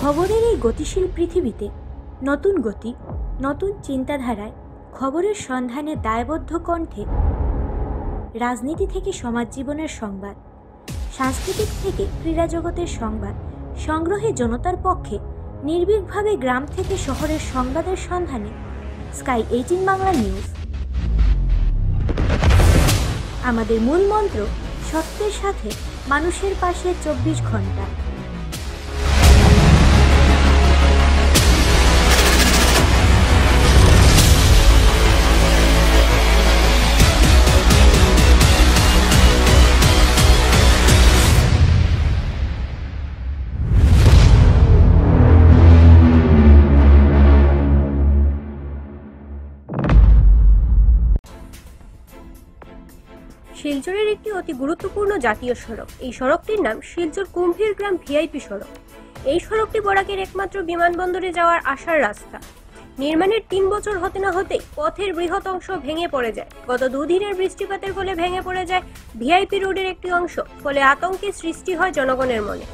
খবরের এই গতিশীল পৃথিবীতে নতুন গতি, নতুন চিন্তাধারায় খবরের সন্ধানে দায়বদ্ধ কণ্ঠে রাজনীতি থেকে সমাজ জীবনের সংবাদ, সাংস্কৃতিক থেকে ক্রীড়া জগতের সংবাদ সংগ্রহে জনতার পক্ষে নির্ভীকভাবে গ্রাম থেকে শহরের সংবাদের সন্ধানে স্কাই 18 বাংলা নিউজ। আমাদের মূল মন্ত্র সত্যের সাথে মানুষের পাশে 24 ঘন্টা। শিলচরের একটি অতি গুরুত্বপূর্ণ জাতীয় সড়ক। এই সড়কটির নাম শিলচর কুম্ভীর গ্রাম ভিআইপি সড়ক। এই সড়কটি বরাকের একমাত্র বিমানবন্দরে যাওয়ার আসার রাস্তা। নির্মাণের 3 বছর হতে না হতেই পথের বৃহৎ অংশ ভেঙে পড়ে যায়। গত 2 দিনের বৃষ্টিপাতের ফলে ভেঙে পড়ে যায় ভিআইপি রোডের একটি অংশ, ফলে আতঙ্কের সৃষ্টি হয় জনগণের মনে।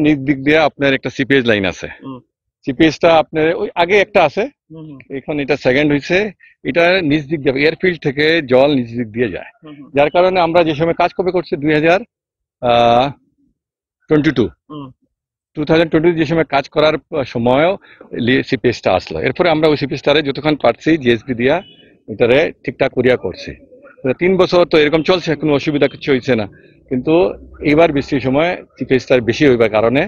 নিচ দিক দিয়ে আপনার একটা সিপিএস লাইন আছে। সিপিএসটা আপনার ওই আগে একটা আছে, এখন এটা সেকেন্ড হয়েছে। এটা নিচ দিক দিয়ে এয়ারফিল্ড থেকে জল নিচ দিক দিয়ে যায়, যার কারণে আমরা যে সময় কাজ কবে করছি 2022 যে সময় কাজ করার সময়ও সিপিএসটা আসলো। এরপরে আমরা ওই সিপিএসটারে যতক্ষণ পারছি জিএসপি দিয়া এটারে ঠিকঠাক করিয়া করছি। 3 বছর তো এরকম চলছে, কোনো অসুবিধা কিছু হয়েছে না। কিন্তু এইবার বৃষ্টির সময় সিপিএসটা বেশি হইবার কারণে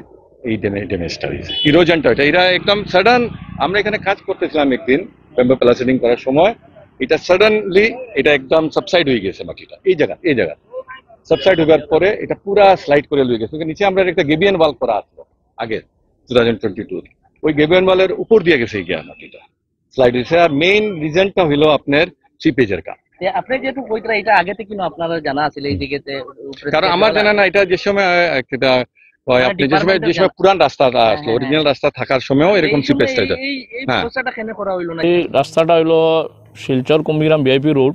এই ড্যামেজটা হয়েছে, ইরোজনটা। এটা একদম সাডেন। আমরা এখানে কাজ করতেছিলাম একদিন ব্যাম্বো প্লাস্টারিং করার সময়, এটা সাডেনলি এটা একদম সাবসাইড হয়ে গেছে। মাটিটা এই জায়গা সাবসাইড হইবার পরে এটা পুরা স্লাইড করে লয়ে গেছে। নিচে আমরা একটা গেবিয়ান ওয়াল করা আসলো আগে 2022, ওই গেবিয়ান ওয়ালের উপর দিয়ে গেছে গিয়া মাটিটা স্লাইড হয়েছে। আর মেইন রিজনটা হইলো আপনার সিপেজের কাজ। আপনি যেহেতু কইতরা এটা আগে থেকে কিন্তু আপনারা জানা আছে এই দিকেতে, কারণ আমার জানা না। এটা যে সময় এটা আপনি যে সময় পুরান রাস্তাটা আসলো, অরিজিনাল রাস্তা থাকার সময়ও এরকম সিপেজটা এটা। হ্যাঁ, রাস্তাটা কেন করা হইলো না? এই রাস্তাটা হইলো শিলচর কুম্ভীরাম ভিআইপি রোড।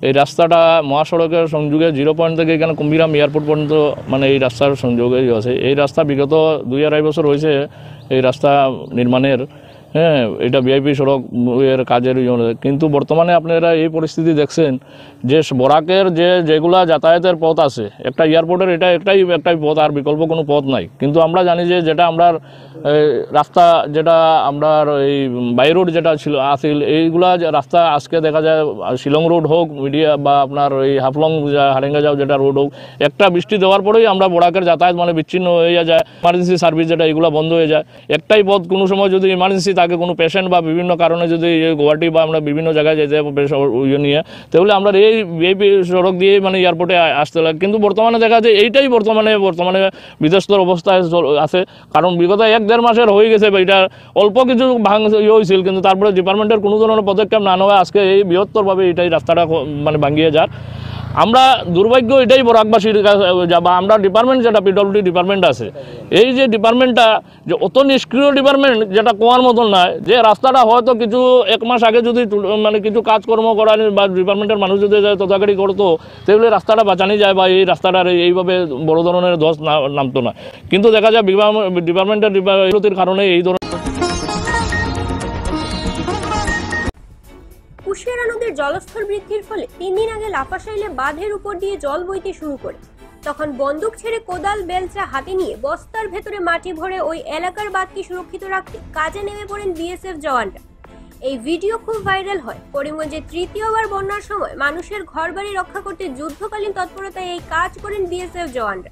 এই রাস্তাটা মহাসড়কের সংযোগে 0 পয়েন্ট থেকে এখানে কুম্ভীরাম এয়ারপোর্ট পর্যন্ত মানে এই রাস্তার সংযোগে আছে। এই রাস্তা বিগত 2-2.5 বছর হয়েছে এই রাস্তা নির্মাণের। হ্যাঁ, এটা ভিআইপি সড়ক এর কাজের জন্য। কিন্তু বর্তমানে আপনারা এই পরিস্থিতি দেখছেন যে বরাকের যেগুলা যাতায়াতের পথ আছে, একটা এয়ারপোর্টের এটা একটাই পথ, আর বিকল্প কোনো পথ নাই। কিন্তু আমরা জানি যে যেটা আমরা রাস্তা যেটা আমরা এই বাই রোড যেটা আছিল এইগুলা রাস্তা আজকে দেখা যায় শিলং রোড হোক মিডিয়া বা আপনার এই হাফলং হারেঙ্গা যাও যেটা রোড হোক, একটা বৃষ্টি দেওয়ার পরেই আমরা বরাকের যাতায়াত মানে বিচ্ছিন্ন হয়ে যায়। ইমার্জেন্সি সার্ভিস যেটা এগুলো বন্ধ হয়ে যায়। একটাই পথ কোনো সময় যদি ইমার্জেন্সি থাকে কোনো পেশেন্ট বা বিভিন্ন কারণে যদি গুয়াহাটি বা আমরা বিভিন্ন জায়গায় যেতে ইয়ে নিয়ে, তাহলে আমরা এই ভিআইপি সড়ক দিয়ে মানে এয়ারপোর্টে আসতে লাগে। কিন্তু বর্তমানে দেখা যায় এইটাই বর্তমানে বিধ্বস্তর অবস্থায় আছে, কারণ বিগত 1-1.5 মাসের হয়ে গেছে এটা অল্প কিছু ইয়ে হয়েছিল, কিন্তু তারপরে ডিপার্টমেন্টের কোনো ধরনের পদক্ষেপ না নেওয়া আজকে এই বৃহত্তরভাবে এটাই রাস্তাটা মানে ভাঙিয়ে যার। আমরা দুর্ভাগ্য এটাই বরাকবাসীর কাছে, বা আমরা ডিপার্টমেন্ট যেটা পিডব্লিউডি ডিপার্টমেন্ট আছে, এই যে ডিপার্টমেন্টটা যে অত নিষ্ক্রিয় ডিপার্টমেন্ট যেটা কোয়ার মতন নয়, যে রাস্তাটা হয়তো কিছু 1 মাস আগে যদি মানে কিছু কাজকর্ম করা বা ডিপার্টমেন্টের মানুষ যদি তদাগাড়ি করতো, তাহলে রাস্তাটা বাঁচানো যায় বা এই রাস্তাটার এইভাবে বড় ধরনের ধস নামতো না। কিন্তু দেখা যায় ডিপার্টমেন্টের বিরতির কারণে এই ধরনের কুশিয়ারা নদীর জলস্তর বৃদ্ধির ফলে 3 দিন আগে লাফাশাইলে বাঁধের উপর দিয়ে জল বইতে শুরু করে। তখন বন্দুক ছেড়ে কোদাল বেলচা হাতে নিয়ে বস্তার ভেতরে মাটি ভরে ওই এলাকার বাঁধকে সুরক্ষিত রাখতে কাজে নেমে পড়েন বিএসএফ জওয়ানরা। এই ভিডিও খুব ভাইরাল হয়। করিমগঞ্জে তৃতীয়বার বন্যার সময় মানুষের ঘরবাড়ি রক্ষা করতে যুদ্ধকালীন তৎপরতায় এই কাজ করেন বিএসএফ জওয়ানরা।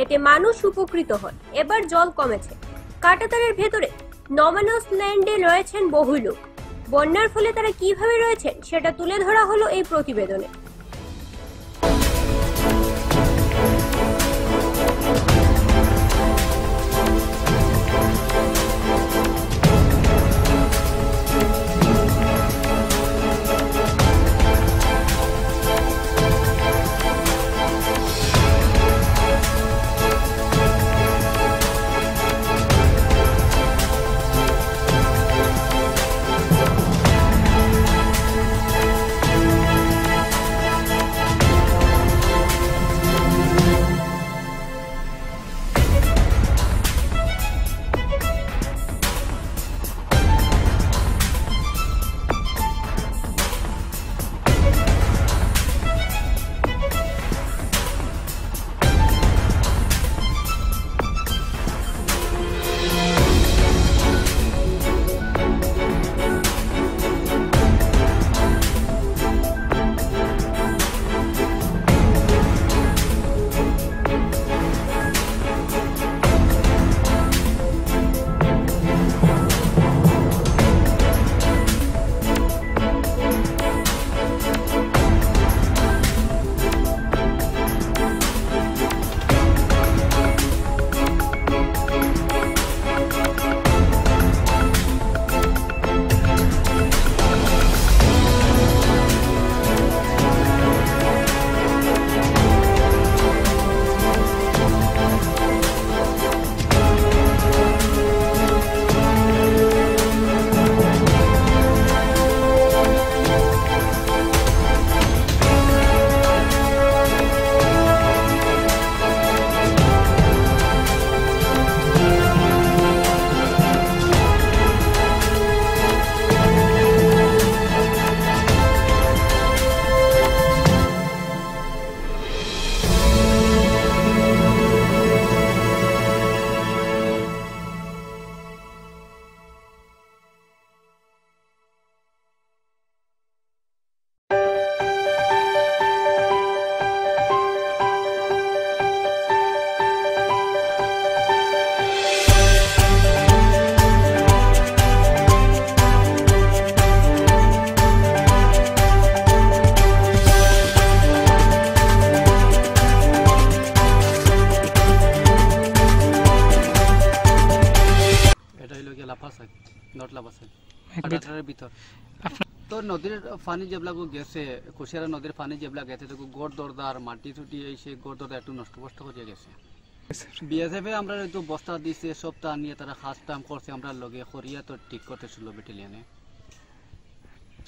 এতে মানুষ উপকৃত হয়। এবার জল কমেছে। কাঁটাতারের ভেতরে নমানস ল্যান্ডে রয়েছেন বহু লোক। বন্যার ফলে তারা কিভাবে রয়েছেন সেটা তুলে ধরা হলো এই প্রতিবেদনে। তো নদীর পানি যেগুলা গেছে, কুশিয়ারা নদীর পানি যেগুলা গেছে, তো গড় দরদার মাটি ছুটি সেই গড় দরদার একটু নষ্ট করিয়ে গেছে। বিএসএফ আমরা একটু বস্তা দিছে, সপ্তাহ নিয়ে তারা খাস টাম করছে, আমরা লগে খরিয়া তো ঠিক করতে ছিল ব্যাটালিয়নে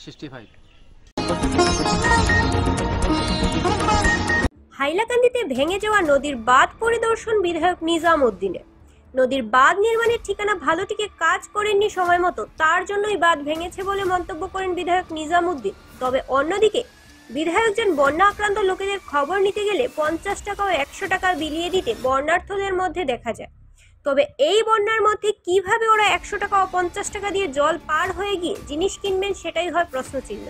65। হাইলাকান্দিতে ভেঙে যাওয়া নদীর বাঁধ পরিদর্শন বিধায়ক নিজাম উদ্দিনের। নদীর বাঁধ নির্মাণের ঠিকানা ভালোটিকে কাজ করেননি সময় মতো, তার জন্যই বাঁধ ভেঙেছে বলে মন্তব্য করেন বিধায়ক নিজাম উদ্দিন। তবে অন্যদিকে বিধায়ক যেন বন্যা আক্রান্ত লোকেদের খবর নিতে গেলে 50 টাকা ও 100 টাকা বিলিয়ে দিতে বন্যার্থদের মধ্যে দেখা যায়। তবে এই বন্যার মধ্যে কিভাবে ওরা 100 টাকা ও 50 টাকা দিয়ে জল পার হয়ে গিয়ে জিনিস কিনবেন সেটাই হয় প্রশ্নচিহ্ন।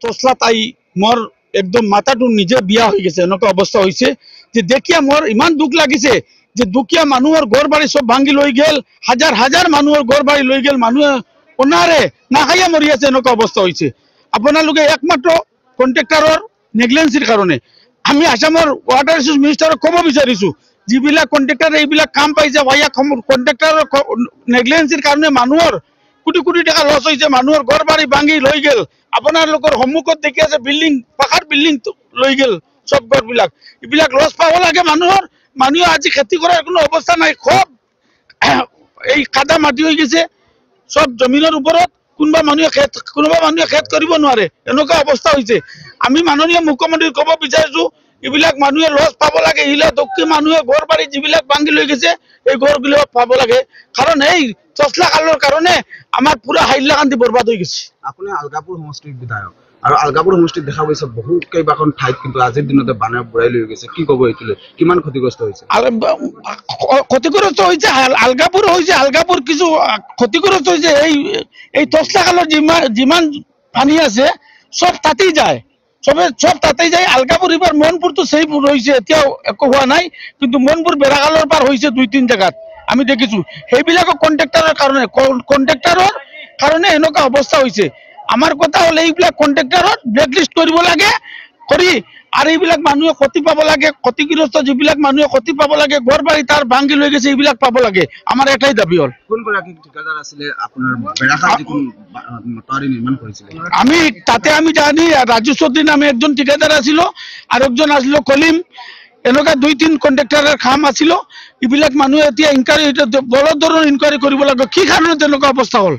তসলা তাই মোর একদম মাথাটো নিজে বিয়া হয়ে গেছে এনেকুৱা অৱস্থা হৈছে যে দেখিয়া মোর ইমান দুখ লাগিছে যে দুখীয়া মানুহৰ ঘৰ বাৰী সব ভাঙি লৈ গেল হাজাৰ হাজাৰ মানুহৰ ঘৰ বাৰী লৈ গেল মানুহে অনাৰে নাখাইয়া মৰি আছে এনেকুৱা অৱস্থা হৈছে আপোনালোকে একমাত্ৰ কন্ট্ৰেক্টৰৰ নেগলেন্সিৰ কাৰণে আমি আসামৰ ৱাটাৰ ৰিসোৰ্স মিনিষ্টাৰক ক'ব বিচাৰিছো যিবিলাক কন্ট্ৰেক্টৰে এইবিলাক কাম পাইছে ভাইয়া কন্ট্ৰেক্টৰৰ নেগলেন্সিৰ কাৰণে মানুহৰ কোটি কোটি টাকা লছ হৈছে মানুহৰ ঘৰ বাৰী ভাঙি লৈ গেল আপোনালোকৰ সন্মুখত দেখি আছে বিল্ডিং পাকাৰ বিল্ডিং লৈ গেল সব ঘৰবিলাক এইবিলাক লছ পাব লাগে মানুহে আজি খেতি কৰাৰ কোনো অৱস্থা নাই খুব এই কাদা মাটি হৈ গৈছে সব জমিনৰ ওপৰত কোনোবা মানুহে খেত কৰিব নোৱাৰে এনেকুৱা অৱস্থা হৈছে আমি মাননীয় মুখ্যমন্ত্ৰীক ক'ব বিচাৰিছো এইবিলাক মানুহে লছ পাব লাগে এইবিলাক দক্ষিণ মানুহে ঘৰ বাৰী যিবিলাক ভাঙি লৈ গৈছে এই ঘৰবিলাক পাব লাগে কাৰণ এই তসলা কালৰ কাৰণে আমাৰ পুৰা হাইলাকান্দি বৰবাদ হৈ গৈছে আপুনি আলগাপুৰ সমষ্টিৰ বিধায়ক আৰু আলগাপুৰ সমষ্টিত দেখা গৈছে বহুত কেইবাখন ঠাইত কিন্তু আজিৰ দিনতে বানে বুঢ়াই লৈ গৈছে কি ক'ব এইটোলৈ কিমান ক্ষতিগ্ৰস্ত হৈছে আলগাপুৰ হৈছে আলগাপুৰ কিছু ক্ষতিগ্ৰস্ত হৈছে এই তসলা কালৰ যিমান পানী আছে সব তাতেই যায় সব তাতেই যায় আলগাপুৰ এবাৰ মনপুৰটো সেই হৈছে এতিয়াও একো হোৱা নাই কিন্তু মনপুৰ বেৰাকালৰ পাৰ হৈছে 2-3 জায়গাত আমি দেখিছো সেইবিলাকক কন্ট্ৰেক্টৰৰ কাৰণে এনেকুৱা অৱস্থা হৈছে আমাৰ কথা হ'ল এইবিলাক কন্ট্ৰেক্টৰৰ ব্লেকলিষ্ট কৰিব লাগে কৰি আৰু এইবিলাক মানুহে ক্ষতি পাব লাগে ক্ষতিগ্ৰস্ত যিবিলাক মানুহে ক্ষতি পাব লাগে ঘৰ বাৰী তাৰ ভাঙি লৈ গৈছে এইবিলাক পাব লাগে আমাৰ এটাই দাবী হ'ল কোনগৰাকী ঠিকাদাৰ আছিলে আপোনাৰ বেৰাখাৰ যিখন মতাৰি নিৰ্মাণ কৰিছিলে আমি জানি ৰাজু চৌধুৰী নামে একজন ঠিকাদাৰ আছিল আৰু একজন আছিল কলিম এনেকুৱা 2-3 কন্ট্ৰেক্টৰৰ কাম আছিল এইবিলাক মানুহে এতিয়া ইনকুৱাৰী বড় ধৰণৰ ইনকুৱাৰী কৰিব লাগে কি কাৰণত এনেকুৱা অৱস্থা হ'ল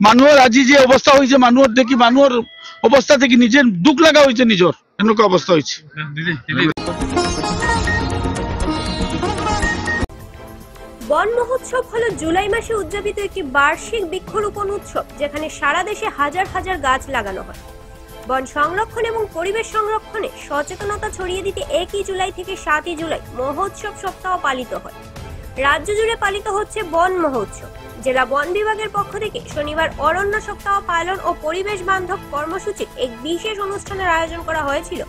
মানুহৰ আজি যে অৱস্থা হৈছে মানুহৰ দেখি মানুহৰ অৱস্থা দেখি নিজে দুখ লগা হৈছে নিজৰ এনেকুৱা অৱস্থা হৈছে বন মহোৎসব হলো জুলাই মাসে উদযাপিত একটি বার্ষিক বৃক্ষরোপণ উৎসব যেখানে সারা দেশে হাজার হাজার গাছ লাগানো হয় বন সংরক্ষণ এবং পরিবেশ সংরক্ষণে সচেতনতা ছড়িয়ে দিতে 1 জুলাই থেকে 7 জুলাই মহোৎসব সপ্তাহ পালিত হয় রাজ্য জুড়ে পালিত হচ্ছে বন মহোৎসব জেলা বন বিভাগের পক্ষ থেকে শনিবার অরণ্য সপ্তাহ পালন ও পরিবেশ বান্ধব কর্মসূচির এক বিশেষ অনুষ্ঠানের আয়োজন করা হয়েছিল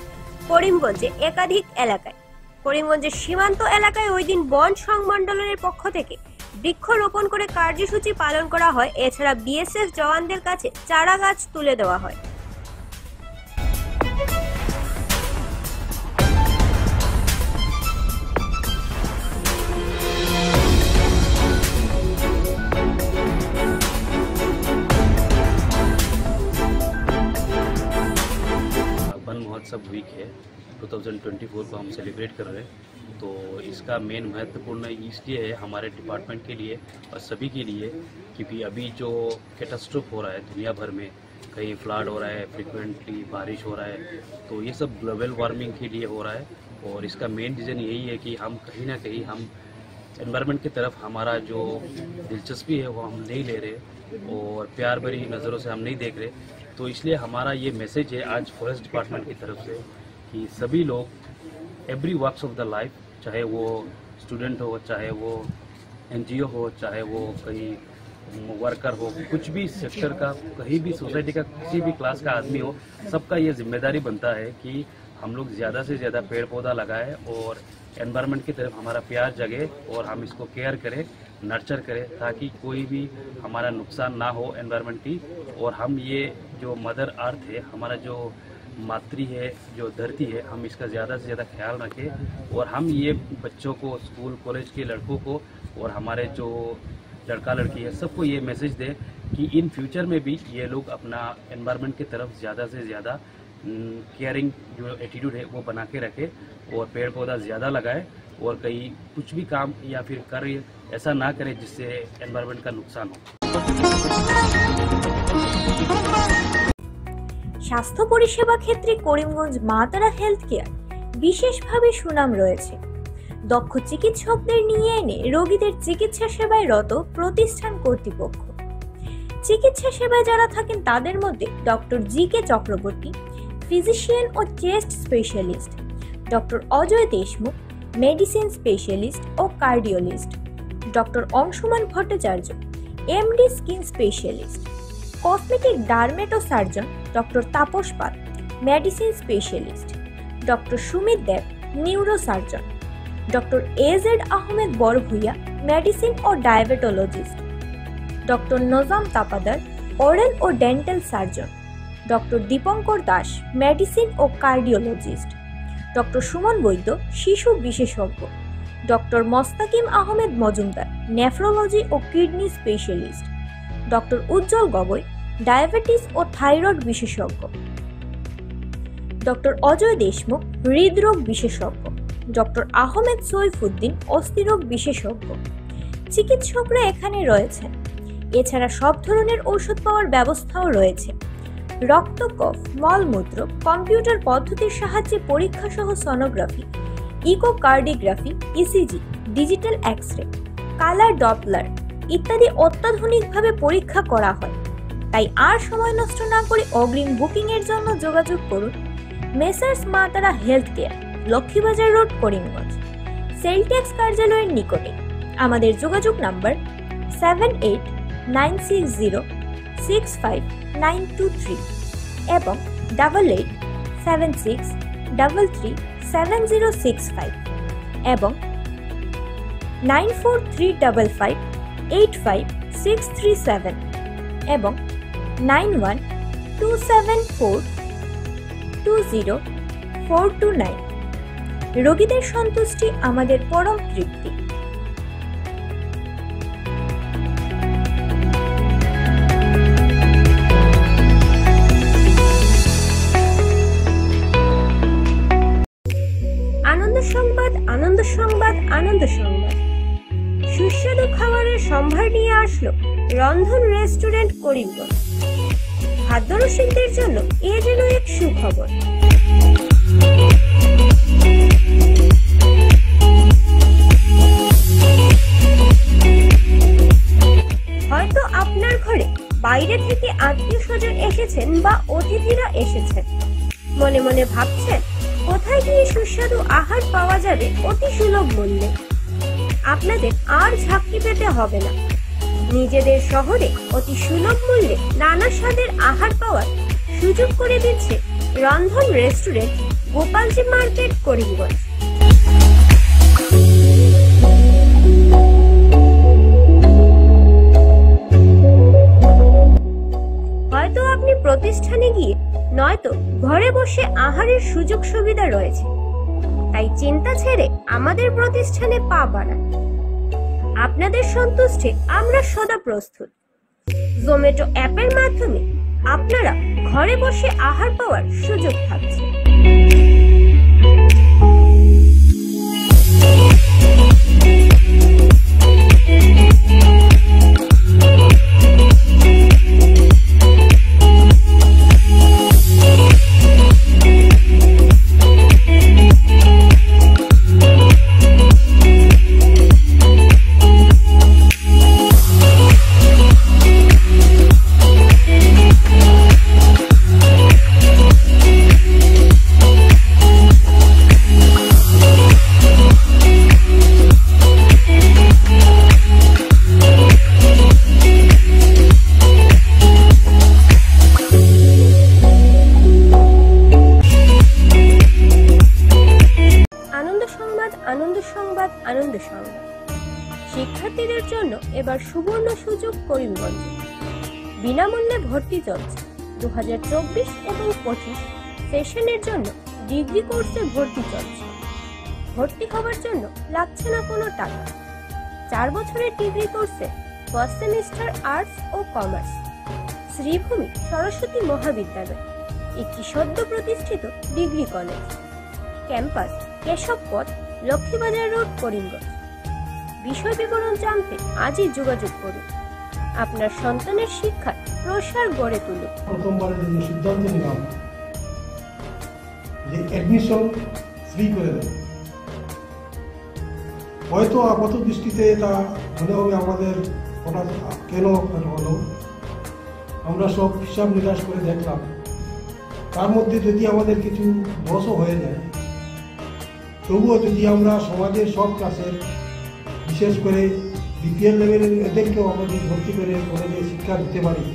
করিমগঞ্জে একাধিক এলাকায় করিমগঞ্জের সীমান্ত এলাকায় ওই দিন বন সংমণ্ডলের পক্ষ থেকে বৃক্ষরোপণ করে কার্যসূচি পালন করা হয় এছাড়া বিএসএফ জওয়ানদের কাছে চারা গাছ তুলে দেওয়া হয় महोत्सव वीक है 2024 को हम सेलिब्रेट कर रहे हैं तो इसका मेन महत्वपूर्ण इसलिए है हमारे डिपार्टमेंट के लिए और सभी के लिए क्योंकि अभी जो कैटास्ट्रोफ हो रहा है दुनिया भर में कहीं फ्लड हो रहा है फ्रिक्वेंटली बारिश हो रहा है तो ये सब ग्लोबल वार्मिंग के लिए हो रहा है और इसका मेन रीज़न यही है कि हम कहीं ना कहीं हम एनवायरनमेंट की तरफ हमारा जो दिलचस्पी है वो हम नहीं ले रहे और प्यार भरी नज़रों से हम नहीं देख रहे तो इसलिए हमारा ये मैसेज है आज फॉरेस्ट डिपार्टमेंट की तरफ से कि सभी लोग every works of the life चाहे वो स्टूडेंट हो चाहे वो एनजीओ हो चाहे वो कहीं वर्कर हो कुछ भी सेक्टर का कहीं भी सोसाइटी का किसी भी क्लास का आदमी हो सबका ये जिम्मेदारी बनता है कि हम लोग ज़्यादा से ज़्यादा पेड़ पौधा लगाएं और एनवायरनमेंट की तरफ हमारा प्यार जगे और हम इसको केयर करें नर्चर करें ताकि कोई भी हमारा नुकसान ना हो एनवायरनमेंट की और हम ये जो मदर अर्थ है हमारा जो मातृ है जो धरती है हम इसका ज़्यादा से ज़्यादा ख्याल रखें और हम ये बच्चों को स्कूल कॉलेज के लड़कों को और हमारे जो लड़का लड़की है सबको ये मैसेज दें कि इन फ्यूचर में भी ये लोग अपना एनवायरनमेंट की तरफ ज़्यादा से ज़्यादा केयरिंग जो एटीट्यूड है वो बना के रखें और पेड़ पौधा ज़्यादा लगाए और कहीं कुछ भी काम या फिर कार्य ऐसा ना करें जिससे एनवायरनमेंट का नुकसान हो স্বাস্থ্য পরিষেবা ক্ষেত্রে করিমগঞ্জ মা তারা হেলথ কেয়ার বিশেষভাবে সুনাম রয়েছে দক্ষ চিকিৎসকদের নিয়ে এনে রোগীদের চিকিৎসা সেবায় রত প্রতিষ্ঠান কর্তৃপক্ষ চিকিৎসা সেবায় যারা থাকেন তাদের মধ্যে ডক্টর জি.কে. চক্রবর্তী ফিজিশিয়ান ও chest specialist doctor Ajay Deshmukh medicine specialist ও cardiologist doctor Anshuman Bhattacharya MD skin specialist cosmetic dermato surgeon doctor Tapas Pal, medicine specialist, doctor Sumit Deb, neurosurgeon, doctor A Z Ahmed Barbhuiya, medicine ও diabetologist, doctor Nazam Tapadar, oral ও dental surgeon, doctor Dipankar Das, medicine ও cardiologist, doctor Suman Baidya, শিশু বিশেষজ্ঞ, doctor Mostakim Ahmed Majumdar, nephrology ও kidney specialist, doctor উজ্জ্বল Gogoi, diabetes ও thyroid বিশেষজ্ঞ, doctor Ajay Deshmukh, হৃদরোগ বিশেষজ্ঞ, doctor Ahmed Saifuddin, অস্থিরোগ বিশেষজ্ঞ। চিকিৎসকরা এখানে রয়েছেন। এছাড়া সব ধরনের ঔষধ পাওয়ার ব্যবস্থাও রয়েছে। রক্ত, কফ, মলমূত্র, কম্পিউটার পদ্ধতির সাহায্যে পরীক্ষা সহ sonography, echocardiography, ECG, digital X-ray, colour Doppler ইত্যাদি অত্যাধুনিকভাবে পরীক্ষা করা হয়। তাই আর সময় নষ্ট না করে অগ্রিম বুকিং এর জন্য যোগাযোগ করুন মেসার্স মা তারা health care, Laxmibazar road, Karimganj, sell tax কার্যালয়ের নিকটে। আমাদের যোগাযোগ নাম্বার 7896065923 এবং 8876337065 এবং 9435585637 এবং 9127420429। রোগীদের সন্তুষ্টি আমাদের পরম তৃপ্তি। আনন্দ সংবাদ, আনন্দ সংবাদ, আনন্দ সংবাদ। সুস্বাদু খাবারের সম্ভার নিয়ে আসলো রন্ধন রেস্টুরেন্ট করিমগঞ্জ। খাদ্যরসিকদের জন্য এ যেন এক সুখবর। হয়তো আপনার ঘরে বাইরে থেকে আত্মীয় স্বজন এসেছেন বা অতিথিরা এসেছেন, মনে মনে ভাবছেন কোথায় গিয়ে সুস্বাদু আহার পাওয়া যাবে অতি সুলভ মূল্যে। আপনাদের আর ঝাঁকি পেতে হবে না। নিজেদের শহরে অতি সুলভ মূল্যে নানা স্বাদের আহার পাওয়ার সুযোগ করে দিচ্ছে রন্ধন রেস্টুরেন্ট, গোপালজি মার্কেট, করিমগঞ্জ। হয়তো আপনি প্রতিষ্ঠানে গিয়ে নয়তো ঘরে বসে আহারের সুযোগ সুবিধা রয়েছে, তাই চিন্তা ছেড়ে আমাদের প্রতিষ্ঠানে পা বাড়ান। আপনাদের সন্তুষ্টে আমরা সদা প্রস্তুত। জোম্যাটো অ্যাপের মাধ্যমে আপনারা ঘরে বসে আহার পাওয়ার সুযোগ থাকছে। আনন্দ সংবাদ। শিক্ষার্থীদের জন্য এবার সুবর্ণ সুযোগ করিমগঞ্জে। বিনামূল্যে ভর্তি চলছে। 2024 এবং 25 সেশনের জন্য ডিগ্রি কোর্সে ভর্তি চলছে। ভর্তি হওয়ার জন্য লাগছে না কোনো টাকা। 4 বছরের ডিগ্রি কোর্সে ফার্স্ট সেমিস্টার আর্টস ও কমার্স। শ্রীভূমি সরস্বতী মহাবিদ্যালয় একটি সদ্য প্রতিষ্ঠিত degree college. Campus Keshabpath, Lakshmibazar road, Karimganj. বিষয় বিবরণ জানতে আজই যোগাযোগ করুন। আপনার সন্তানের শিক্ষার প্রসার গড়ে তুলুন। প্রথমবারের জন্য সিদ্ধান্ত নিলাম যে অ্যাডমিশন ফ্রি করে দেব। হয়তো আপাত দৃষ্টিতে তা মনে হবে আমাদের হঠাৎ কেন হলো। আমরা সব হিসাব নিকাশ করে দেখলাম, তার মধ্যে যদি আমাদের কিছু দোষও হয়ে যায়, তবুও যদি আমরা সমাজের সব ক্লাসের, বিশেষ করে বিপিএল লেভেলের এদেরকেও আমাদের ভর্তি করে কলেজে শিক্ষা দিতে পারি,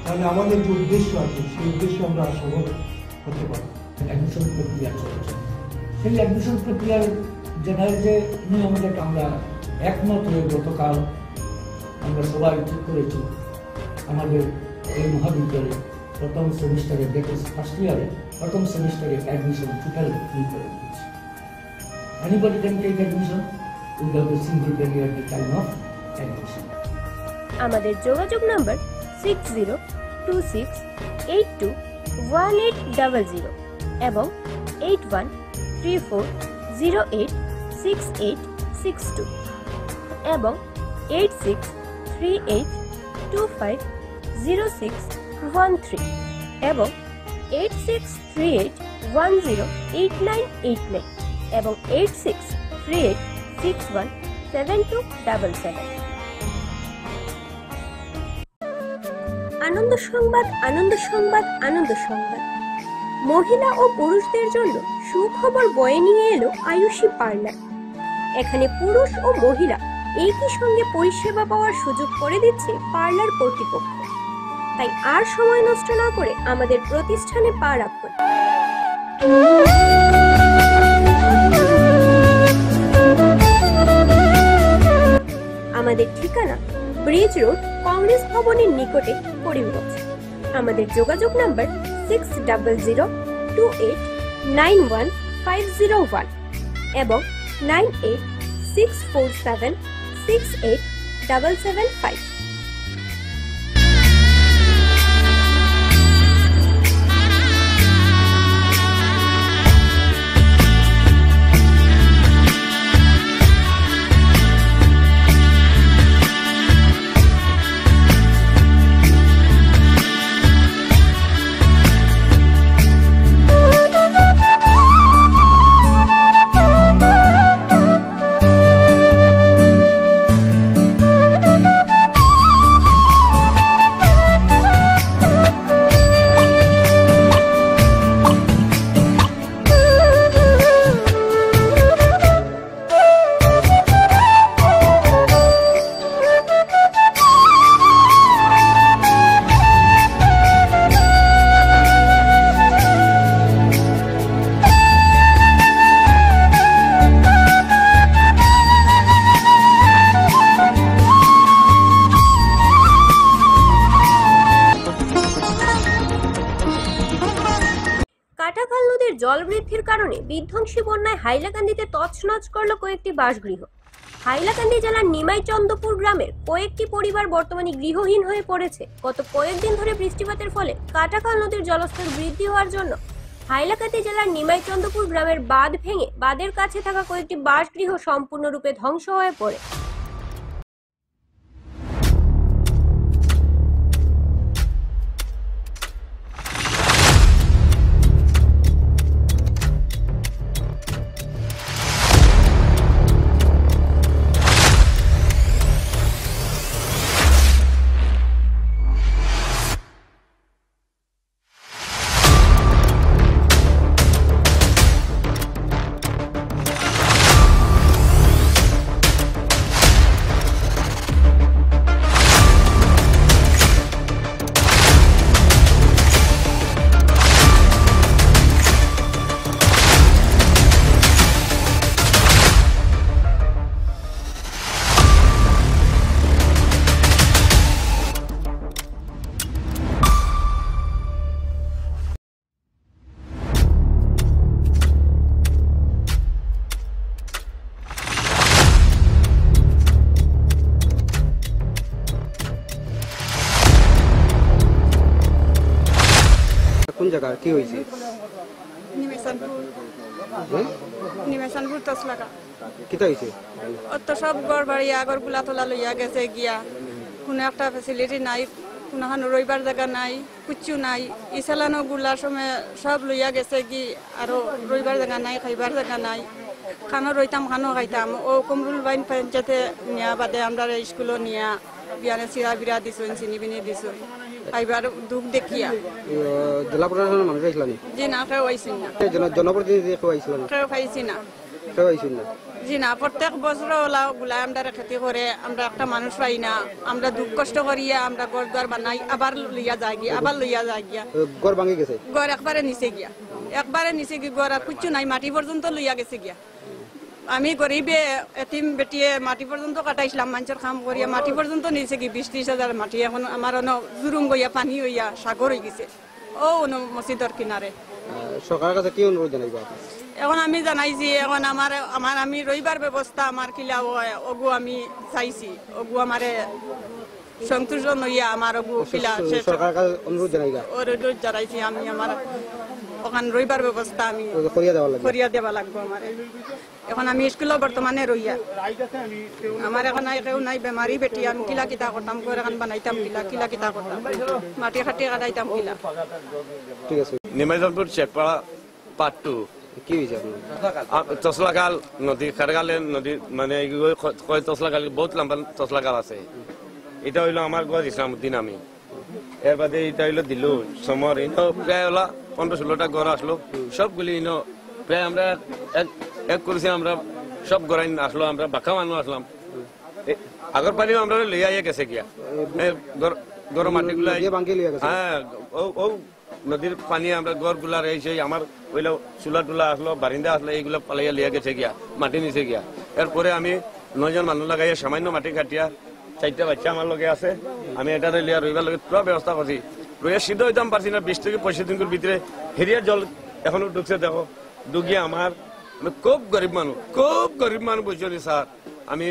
তাহলে আমাদের যে উদ্দেশ্য আছে সেই উদ্দেশ্য আমরা সফল হতে পারি। অ্যাডমিশন প্রক্রিয়া চলছে, সেই অ্যাডমিশন প্রক্রিয়ার জেনারেল যে নিয়মে আমরা একমত হয়ে গতকাল আমরা সবাই ঠিক করেছি আমাদের এই মহাবিদ্যালয়ে প্রথম সেমিস্টারে, দ্যাট ইজ ফার্স্ট ইয়ারে, প্রথম সেমিস্টারে অ্যাডমিশন টোটাল ফ্রি করে দিচ্ছি। Anybody can take admission without a single penny at the time of admission. আমাদের যোগাযোগ নম্বর 6026821800 এবং 8134086862 এবং 8638250613 এবং 8638108989 এবং 8638617277। আনন্দ সংবাদ, আনন্দ সংবাদ, আনন্দ সংবাদ। মহিলা ও পুরুষদের জন্য সুখবর বয়ে নিয়ে এলো আয়ুষী পার্লার। এখানে পুরুষ ও মহিলা একই সঙ্গে পরিষেবা পাওয়ার সুযোগ করে দিচ্ছে পার্লার কর্তৃপক্ষ। তাই আর সময় নষ্ট না করে আমাদের প্রতিষ্ঠানে পা রাখুন। আমাদের ঠিকানা ব্রিজ রোড, কংগ্রেস ভবনের নিকটে, করিমগঞ্জ। আমাদের যোগাযোগ নাম্বার 6000289151 এবং 9864768775। কাটাখাল নদীর জল বৃদ্ধির কারণে বিধ্বংসী বন্যায় হাইলাকান্দিতে তছনছ করল কয়েকটি বাসগৃহ। হাইলাকান্দি জেলার নিমাইচন্দ্রপুর গ্রামের কয়েকটি পরিবার বর্তমানে গৃহহীন হয়ে পড়েছে। গত কয়েকদিন ধরে বৃষ্টিপাতের ফলে কাটাখাল নদীর জলস্তর বৃদ্ধি হওয়ার জন্য হাইলাকান্দি জেলার নিমাইচন্দ্রপুর গ্রামের বাঁধ ভেঙে বাঁধের কাছে থাকা কয়েকটি বাসগৃহ সম্পূর্ণরূপে ধ্বংস হয়ে পড়ে। কোন জায়গা কি হয়েছে? নিমেশনপুর তসলাকা কিতা হয়েছে? অত সব গড় বাড়ি আগর গুলা তোলা লইয়া গেছে গিয়া, কোনো একটা ফেসিলিটি নাই, কোনো রইবার জায়গা নাই, কুচ্ছু নাই। ইসালানো গুলার সময় সব লইয়া গেছে কি, আরো রইবার জায়গা নাই, খাইবার জায়গা নাই। খানো রইতাম, খানো খাইতাম। ও কমরুল বাইন পঞ্চায়েতে নিয়া বাদে আমরা স্কুলও নিয়া বিয়ানে চিরা বিরা দিছুন, চিনি বিনি দিছুন। খাইবার দুঃখ দেখিয়া জেলা প্রশাসনের মানুষ আইছিল নি? জি না, কেউ আইসিন না। জনপ্রতিনিধি কেউ আইছিল না? কেউ খাইছি না। কেউ আইছিল না? জি না, প্রত্যেক বছর ওলা গুলা আমরা খেতে করে আমরা একটা মানুষ পাই না, আমরা দুঃখ কষ্ট করিয়া আমরা ঘর দ্বার বানাই, আবার লইয়া যায় গিয়া, আবার লইয়া যায় গিয়া। ঘর ভাঙি গেছে, ঘর একবারে নিচে গিয়া, একবারে নিচে গিয়ে ঘর আর কিচ্ছু নাই, মাটি পর্যন্ত লইয়া গেছে গিয়া। আমি গরিবে এতিম বেটিয়ে মাটি পর্যন্ত কাটাইছিলাম, মানুষের কাম করিয়া মাটি পর্যন্ত নিচে গিয়ে 20-30 হাজার মাটি এখন আমার জুরুম গইয়া পানি হইয়া সাগর হয়ে গেছে ও মসজিদের কিনারে। সরকারের কাছে কি অনুরোধ জানাইবা? এখন আমি জানাইছি, এখন আমার আমি রইবার ব্যবস্থা আমার কিলা হয় ওগু আমি চাইছি, ওগু আমারে সন্তুষ্ট নইয়া আমার ওগু কিলা সরকারের কাছে অনুরোধ জানাইবা? অনুরোধ জানাইছি আমি আমার ওখান রইবার ব্যবস্থা আমি করিয়া দেওয়া লাগবো আমার। এখন আমি স্কুলে বর্তমানে রইয়া, আমার এখন কেউ নাই, বেমারি বেটি, আমি কিলা কিতা করতাম, ঘর এখন বানাইতাম কিলা কিলা কিতা করতাম, মাটি খাটি কাটাইতাম কিলা। ঠিক আছে। নিমাইজনপুর চেকপাড়া পার্ট 2। কি হয়েছে আপনার? তসলাকাল নদী, খারগালে নদী, মানে তসলাকাল বহুত লম্বা তসলাকাল আছে। এটা হইলো আমার ঘর ইসলামউদ্দিন। আমি এর বাদে এটা হইলো দিলু সমর, ইনো প্রায় হলো 15-16টা ঘর আসলো, সবগুলি ইনো প্রায় আমরা এক করেছি, আমরা সব ঘরাই আসলো, আমরা বাঁকা মানুষ আসলাম। আগর পানিও আমরা লইয়া গেছে গিয়া ঘর মাটিগুলা, হ্যাঁ ও নদীর পানি আমরা ঘর গুলা রয়েছে, আমার ওইলা চুলা টুলা আসলো, বারিন্দা আসলো, এইগুলো পালাইয়া লিয়া গেছে গিয়া, মাটি নিচে গিয়া। এরপরে আমি 9 জন মানুষ লাগাইয়া সামান্য মাটি কাটিয়া, 4টা বাচ্চা আমার লগে আছে, আমি এটা লিয়া রইবার লগে পুরো ব্যবস্থা করছি। রইয়া সিদ্ধ হইতাম পারছি না, 20 থেকে 25 দিনের ভিতরে হেরিয়া জল এখনো ঢুকছে। দেখো ডুগিয়ে আমার খুব গরিব মানুষ বুঝছি স্যার। আমি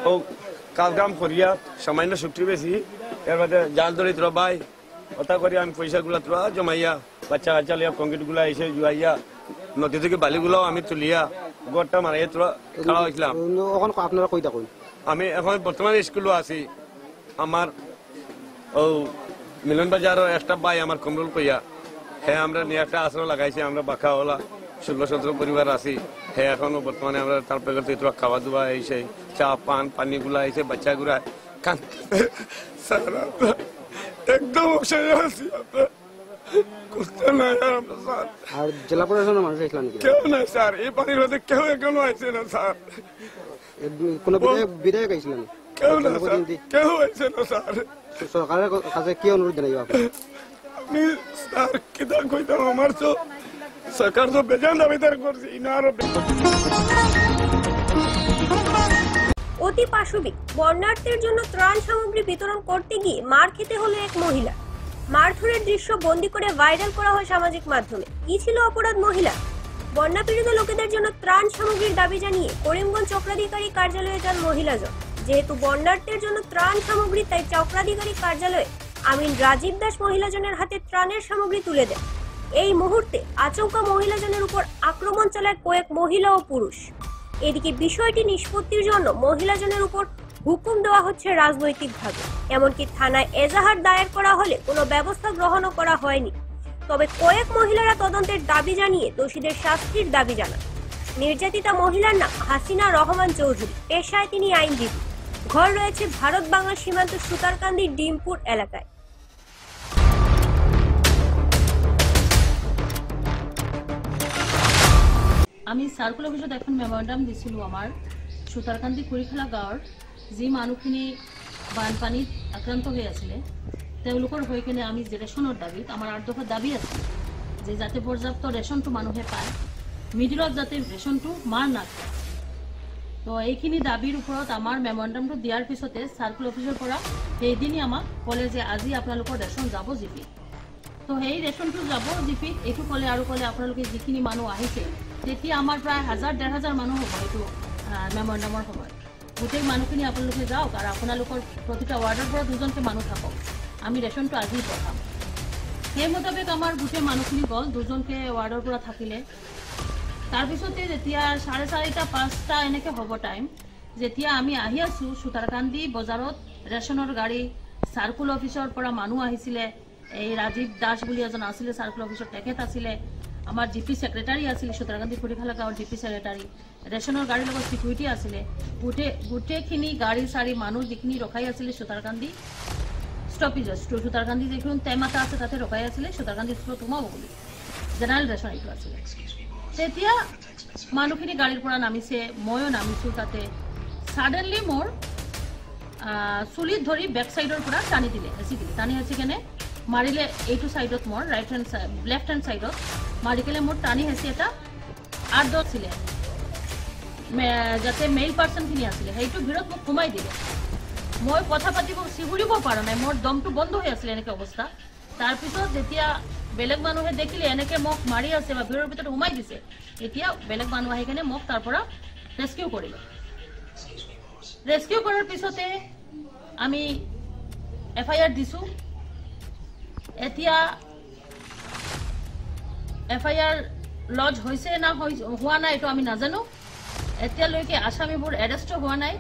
ও কাজকাম করিয়া সামান্য শুক্তি বেশি, এর বাদে জাল ধরে তোরা বাই ওটা করি, আমি পয়সাগুলা তোরা জমাইয়া বাচ্চা কাচ্চা লিয়া কংক্রিট গুলা এসে জুয়াইয়া নদী থেকে বালিগুলাও আমি তুলিয়া গড়টা মারাইয়া তোরা খাওয়া হয়েছিলাম। আপনারা কই থাকুন? আমি এখন বর্তমানে স্কুলও আছি। আমার ও মিলন বাজারও একটা বাই আমার কমরুল কইয়া, হ্যাঁ আমরা নিয়ে একটা আশ্রয় লাগাইছি, আমরা বাঁকা ওলা 16-17 পরিবার আছি। হ্যাঁ এখনো বর্তমানে আমরা তারপরে তোরা খাওয়া দাওয়া এসে চা পানি গুলা এসে বাচ্চা গুলা একদম আর জেলা প্রশাসনের মানুষ আসলাম কেউ নাই স্যার, এই পানির মধ্যে কেউ এখনো আসছে না স্যার। কোন বিধায়ক আইছিলেন? কেউ না স্যার, কেউ আসছে না স্যার। সরকারের কাছে কি অনুরোধ জানাইবা? আমি স্যার কিতা কইতাম, আমার তো সরকার তো বেজান দাবিদার করছে, ইনারও অতি পাশবিক বন্যার্থীর জন্য ত্রাণ সামগ্রী বিতরণ করতে গিয়ে মার খেতে হলো এক মহিলা। মারধরের দৃশ্য বন্দি করে ভাইরাল করা হয় সামাজিক মাধ্যমে। কি ছিল অপরাধ মহিলা? বন্যা পীড়িত লোকেদের জন্য ত্রাণ সামগ্রীর দাবি জানিয়ে করিমগঞ্জ চক্রাধিকারী কার্যালয়ে যান মহিলাজন। যেহেতু বন্যার্থীর জন্য ত্রাণ সামগ্রী, তাই চক্রাধিকারী কার্যালয়ে আমিন রাজীব দাস মহিলাজনের হাতে ত্রাণের সামগ্রী তুলে দেন। এই মুহূর্তে আচমকা মহিলাজনের উপর আক্রমণ চালায় কয়েক মহিলা ও পুরুষ। এদিকে বিষয়টি নিষ্পত্তির জন্য মহিলাজনের উপর হুকুম দেওয়া হচ্ছে রাজনৈতিকভাবে। এমনকি থানায় এজাহার দায়ের করা হলে কোনো ব্যবস্থা গ্রহণও করা হয়নি। তবে কয়েক মহিলারা তদন্তের দাবি জানিয়ে দোষীদের শাস্তির দাবি জানান। নির্যাতিতা মহিলার নাম হাসিনা রহমান চৌধুরী, পেশায় তিনি আইনজীবী। ঘর রয়েছে ভারত বাংলা সীমান্ত সুতারকান্দি ডিমপুর এলাকায়। আমি সার্কুল অফিসত এখন মেমৰেণ্ডাম দিছিলোঁ আমাৰ সুতাৰকান্দি কুৰিখেলা গাঁৱৰ যি মানুহখিনি বানপানীত আক্ৰান্ত হৈ আছিলে তেওঁলোকৰ হৈ কিনে আমি যে ৰেচনৰ দাবীত আমাৰ 8 দফা দাবী আছে যে যাতে পৰ্যাপ্ত ৰেচনটো মানুহে পায়, মিডিলত যাতে ৰেচনটো মাৰ নাখায়। তো এইখিনি দাবীৰ ওপৰত আমাৰ মেমৰেণ্ডামটো দিয়াৰ পিছতে সাৰ্কুল অফিচৰ পৰা সেইদিনই আমাক ক'লে যে আজি আপোনালোকৰ ৰেচন যাব জিপি। তো সেই ৰেচনটো যাব জিপিত এইটো ক'লে আৰু ক'লে আপোনালোকে যিখিনি মানুহ আহিছে তেতিয়া আমাৰ প্ৰায় 1000-1500 মানুহ হ'ব এইটো মেমৰেণ্ডামৰ সময়ত। গোটেই মানুহখিনি আপোনালোকে যাওক আৰু আপোনালোকৰ প্ৰতিটা ৱাৰ্ডৰ পৰা 2জনকৈ মানুহ থাকক, আমি ৰেচনটো আজি পঠাম। সেই মোতাবেক আমাৰ গোটেই মানুহখিনি গ'ল, 2জনকৈ ৱাৰ্ডৰ পৰা থাকিলে। তাৰপিছতে যেতিয়া 4:30-5টা এনেকৈ হ'ব টাইম, যেতিয়া আমি আহি আছোঁ সুতাৰকান্দি বজাৰত ৰেচনৰ গাড়ী, সাৰ্কুল অফিচৰ পৰা মানুহ আহিছিলে। এই ৰাজীৱ দাস বুলি এজন আছিলে সাৰ্কুল অফিচৰ, তেখেত আছিলে। আমাৰ জিপি সেক্ৰেটাৰী আছিল, সুতাৰকান্দি কুৰিখেলা গাঁৱৰ জিপি সেক্ৰেটাৰী। ৰেচনৰ গাড়ীৰ লগত চিকিউৰিটি আছিলে। গোটেইখিনি গাড়ী চাৰি মানুহ যিখিনি ৰখাই আছিলে সুতাৰকান্দি ষ্টপেজত, সুতাৰকান্দি যিখন টেম এটা আছে তাতে ৰখাই আছিলে, সুতাৰকান্দি ষ্টপত সোমাব বুলি জেনেৰেল ৰেচন এইটো আছিলে। তেতিয়া মানুহখিনি গাড়ীৰ পৰা নামিছে, ময়ো নামিছোঁ তাতে। ছাডেনলি মোৰ চুলিত ধৰি বেক চাইডৰ পৰা টানি দিলে, হেঁচি দিলে। টানি হেঁচি কেনে মাৰিলে এইটো চাইডত, মোৰ লেফ্ট হেণ্ড চাইডত মাৰি কেনে মোৰ টানি হেঁচি এটা আৰ্ট আছিলে, যাতে মেইল পাৰ্চনখিনি আছিলে, সেইটো ভিৰত মোক সোমাই দিলে। মই কথা পাতিব চিগুৰিব পৰা নাই, মোৰ দমটো বন্ধ হৈ আছিলে এনেকৈ অৱস্থা। তাৰপিছত যেতিয়া বেলেগ মানুহে দেখিলে এনেকৈ মোক মাৰি আছে বা ভিৰৰ ভিতৰত সোমাই দিছে, এতিয়া বেলেগ মানুহ আহি কেনে মোক তাৰ পৰা ৰেস্কিউ কৰিলে। ৰেস্কিউ কৰাৰ পিছতে আমি FIR দিছোঁ। এতিয়া FIR লজ হৈছে না হোৱা নাই এইটো আমি নাজানো। এতিয়ালৈকে আসামীবোৰ এৰেষ্ট হোৱা নাই।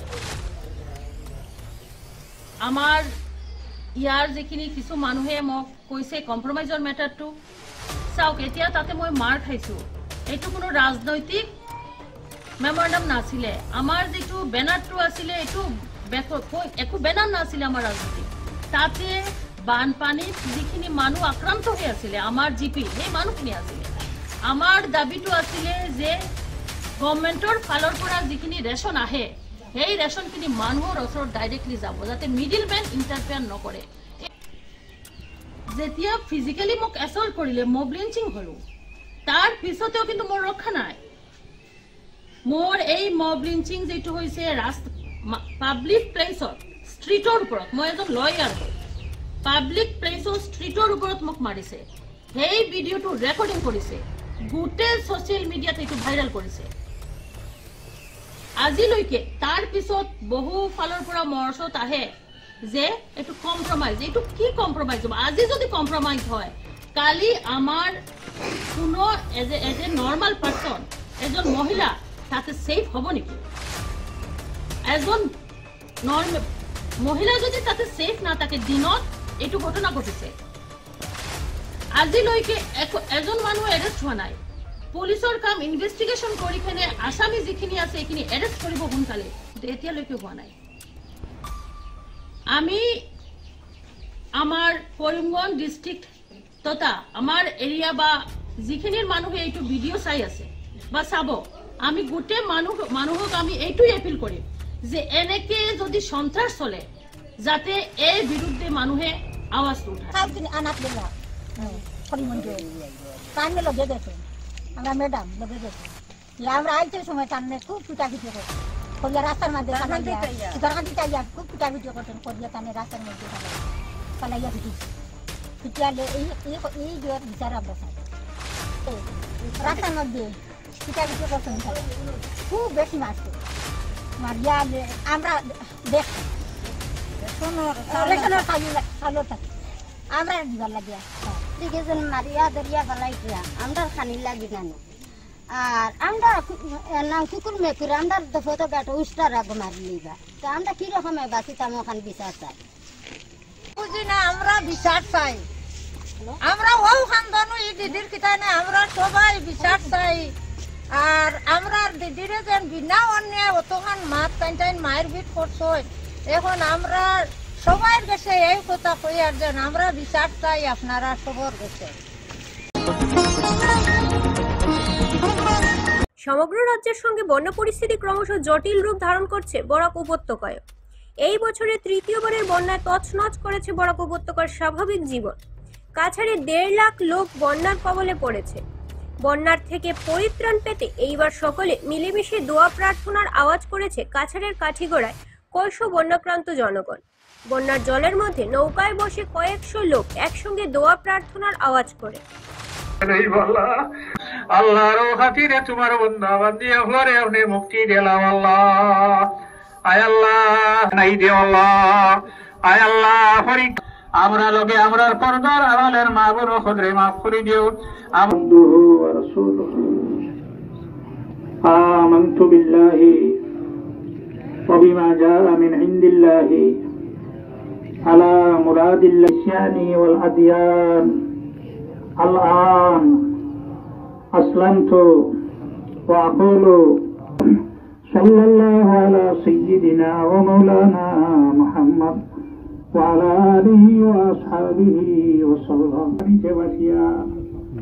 আমাৰ ইয়াৰ যিখিনি কিছু মানুহে মোক কৈছে কম্প্ৰমাইজৰ মেটাৰটো চাওক, এতিয়া তাতে মই মাৰ খাইছোঁ, এইটো কোনো ৰাজনৈতিক মেমৰেণ্ডাম নাছিলে। আমাৰ যিটো বেনাৰটো আছিলে এইটো একো বেনাৰ নাছিলে আমাৰ ৰাজনীতি। তাতে বানপানীত যিখিনি মানুহ আক্ৰান্ত হৈ আছিলে, আমাৰ GP সেই মানুহখিনি আছিলে। আমাৰ দাবীটো আছিলে যে গভৰ্ণমেণ্টৰ ফালৰ পৰা যিখিনি ৰেচন আহে সেই ৰেচনখিনি মানুহৰ ওচৰত ডাইৰেক্টলি যাব, যাতে মিডিল মেন ইণ্টাৰফেয়াৰ নকৰে। যেতিয়া ফিজিকেলি মোক এছল্ট কৰিলে, মব লিঞ্চিং হ'লো, তাৰ পিছতেও কিন্তু মোৰ ৰক্ষা নাই। মোৰ এই মব লিঞ্চিং যিটো হৈছে পাব্লিক প্লেচত, ষ্ট্ৰীটৰ ওপৰত, মই এজন লয়াৰ হয়, পাব্লিক প্লেচৰ ষ্ট্ৰীটৰ ওপৰত মোক মাৰিছে। সেই ভিডিঅ'টো ৰেকৰ্ডিং কৰিছে, গোটেই ছ'চিয়েল মিডিয়াত এইটো ভাইৰেল কৰিছে। আজিলৈকে তাৰ পিছত বহু ফালৰ পৰা মৰ্চত আহে যে এইটো কম্প্ৰমাইজ। এইটো কি কম্প্ৰমাইজ হ'ব? আজি যদি কম্প্ৰমাইজ হয়, কালি আমাৰ কোনো এজ এ নৰ্মেল পাৰ্চন, এজন মহিলা তাতে ছেফ হ'ব নেকি? এজন মহিলা যদি তাতে ছেফ নাথাকে, দিনত এইটো ঘটনা ঘটিছে, আজিলৈকে এজন মানুহ এৰেষ্ট হোৱা নাই। পুলিচৰ কাম ইনভেষ্টিগেশ্যন কৰি কেনে আসামী যিখিনি আছে এইখিনি এৰেষ্ট কৰিব সোনকালে, কিন্তু এতিয়ালৈকে হোৱা নাই। আমি আমাৰ কৰিমগঞ্জ ডিষ্ট্ৰিক্ট তথা আমাৰ এৰিয়া বা যিখিনিৰ মানুহে এইটো ভিডিঅ' চাই আছে বা চাব, আমি গোটেই মানুহক আমি এইটোই এপিল কৰিম যে এনেকে যদি সন্ত্ৰাস চলে, যাতে এই বিৰুদ্ধে মানুহে আৱাজটো উঠায়। আমরা ম্যাডাম লগে গেছি, আমরা আইতে সময় টানে খুব পিটাপিটি করছি, করিয়া রাস্তার মধ্যে খুব পিটাপিটি করতেন, করিয়া টানে রাস্তার মধ্যে পালাইয়া পিটিছি। পিটিয়ালে এই বিচার আমরা চাই, রাস্তার মধ্যে পিটাপিটি করতেন, খুব বেশি মারছে। মারিয়া আমরা দেখছি চালু থাকি, আমরা দিবার লাগিয়া দিকেছেন মারিয়া দরিয়া ফেলাইছিয়া, আমরা খানি লাগি জানি। আর আমরা নাম কুকুর মেকুর, আমরা ফটো বেটা উস্টার আগে মারি লিবা, তো আমরা কিরকমে বাঁচিতাম ওখানে বিচার চাই, বুঝি না আমরা বিচার চাই। আমরা ওখান দনু এই দিদির কিতানে আমরা সবাই বিচার চাই। আর আমরা দিদিরে যেন বিনা অন্যায় অতখান মাত টাইন মায়ের বিট করছো, এখন আমরা সবার কাছে এই কথা কই আর যেন আমরা বিচার চাই আপনারা সবার কাছে। সমগ্র রাজ্যের সঙ্গে বন্যা পরিস্থিতি ক্রমশ জটিল রূপ ধারণ করছে বরাক উপত্যকায়। এই বছরে তৃতীয়বারের বন্যায় তছনছ করেছে বরাক উপত্যকার স্বাভাবিক জীবন। কাছাড়ে 1.5 লাখ লোক বন্যার কবলে পড়েছে। বন্যার থেকে পরিত্রাণ পেতে এইবার সকলে মিলেমিশে দোয়া প্রার্থনার আওয়াজ করেছে কাছাড়ের কাঠিগড়ায় কয়শো বন্যাক্রান্ত জনগণ। বন্যার জলের মধ্যে নৌকায় বসে কয়েকশো লোক একসঙ্গে দোয়া প্রার্থনার আওয়াজ করে। আল্লাহর খাতিরে তোমার বন্দা বান্দিয়া ঘরে আপনি মুক্তি দিলাম আল্লাহ। আয় আল্লাহ নাই দে আল্লাহ, আয় আল্লাহ হরি আমরা লগে আমরার পর্দার আড়ালের মা বোন খদরে মাফ করে দিও। আবদুহু ওয়া রাসূলুহু আমানতু বিল্লাহি ওয়া বিমা জাআ মিন ইনদিল্লাহি আলা মুরাদিল্লাহি ওয়াল আদিয়ান আল-আন আসলামতু ওয়া আকুলু সাল্লাল্লাহু আলা সাইয়্যিদিনা ওয়া মাওলানা মুহাম্মদ ওয়া আলা আলিহি ওয়া আসহাবিহি ওয়া সাল্লাম।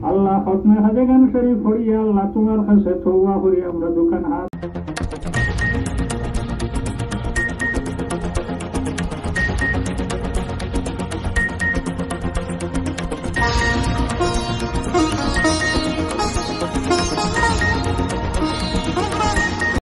আল্লাহ খতমে হাজে গান শরীফ পড়িয়া আল্লাহ তোমার কাছে তওবা করি আমরা দোকান হাত